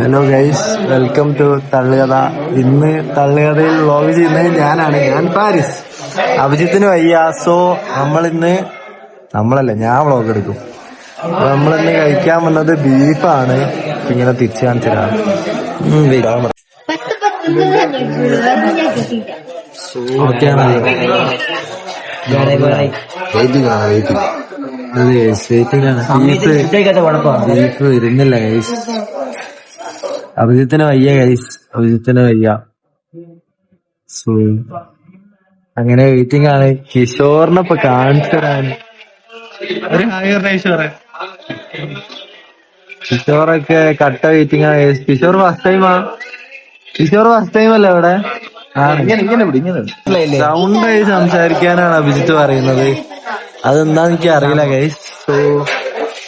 Hello guys, welcome to Thallukatha. ഇന്ന് തള്ളുകഥയിൽ vlog ചെയ്യുന്നത് ഞാൻ പാരിസ്. അഭിജിത്തിന് വയ്യ, സോ ഞാൻ വ്ലോഗ് എടുക്കും. അപ്പൊ നമ്മളിന്ന് കഴിക്കാൻ വന്നത് ബീഫാണ്. ഇങ്ങനെ തിരിച്ചു കാണിച്ചതാണ്. ബീഫ് വരുന്നില്ല ഗൈസ്. അഭിജിത്തിന് വയ്യ ഗൈസ്, അഭിജിത്തിന് വയ്യ. സോ അങ്ങനെ വെയിറ്റിംഗ് ആണ്. കിഷോറിനെ ഇപ്പൊ കാണിച്ചു തരാൻ കിഷോറൊക്കെ കട്ട വെയിറ്റിംഗ് ആണ്. കിഷോർ ഫസ്റ്റ് ടൈം അല്ലേ ഇവിടെ? സൗണ്ടായി സംസാരിക്കാനാണ് അഭിജിത്ത് പറയുന്നത്. അതെന്താന്ന് എനിക്ക് അറിയില്ല ഗൈസ്. സോ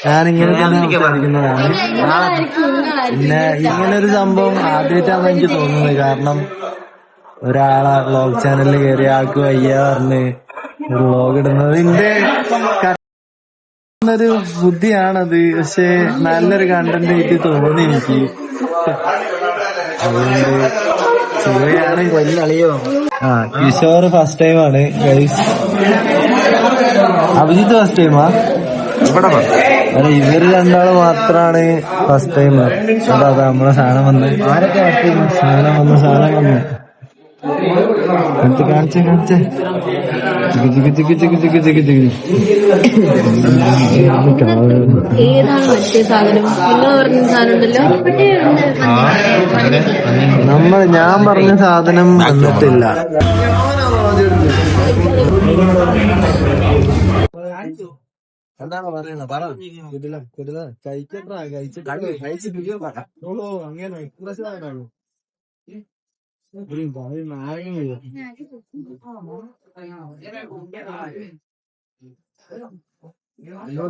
ഞാനിങ്ങനെ സംസാരിക്കുന്നതാണ്. പിന്നെ ഇങ്ങനൊരു സംഭവം ആദ്യമായിട്ടാണ് എനിക്ക് തോന്നുന്നത്. കാരണം ഒരാളെ വ്ലോഗ് ചാനലിൽ കയറിയ ആൾക്ക് വയ്യ പറഞ്ഞ് ഒരു വ്ലോഗ് ഇടുന്നത് ഒരു ബുദ്ധിയാണത്. പക്ഷെ നല്ലൊരു കണ്ടന്റ് ആയിട്ട് തോന്നി എനിക്ക്. അതുകൊണ്ട് കിഷോർ ഫസ്റ്റ് ടൈമാണ് ഗൈസ്. അഭിജിത്ത് ഫസ്റ്റ് ടൈമാ? അല്ല, ഇവര് രണ്ടാള് മാത്രാണ് ഫസ്റ്റ് ടൈം. അതാ നമ്മളെ സാധനം വന്ന് കാണിച്ചേ ഏതാണ് മറ്റേ സാധനം? നിങ്ങൾ പറഞ്ഞ സാധനം ഉണ്ടല്ലോ. ഞാൻ പറഞ്ഞ സാധനം വന്നിട്ടില്ല. എന്താണ് പറയുന്നത്? പറ.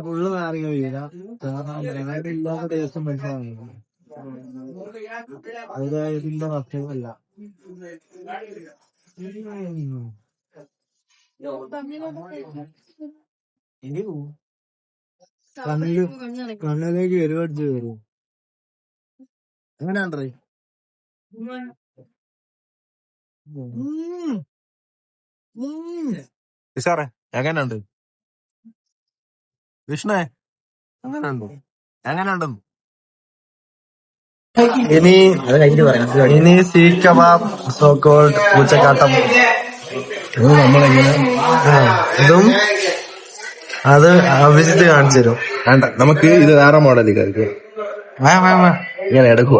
ഫുള്ള് നാരങ്ങ വീഴ. കാരണം ഇല്ലാത്ത ടേസ്റ്റ് മനസ്സിലാവുന്നു. അതിന്റെ മറ്റല്ല. കണ്ണിലേക്ക് എരിവടിച്ച് കയറും. എങ്ങനെയാണ്ടേ? സാറേ എങ്ങനെയുണ്ട്? വിഷ്ണു എങ്ങനെയുണ്ടെന്ന് ഇനി സീ കബാബ്, സോ കോൾഡ് പൂച്ചക്കാട്ടം. ഇതും അത് അഭിജിത്ത് കാണിച്ചു തരും. വേണ്ട, നമുക്ക് ഇത് വേറെ മോഡലിൽ കഴിക്കും. ഇങ്ങനെ എടുക്കുക.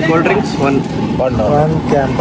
Cold drinks one ക്യാമ്പ.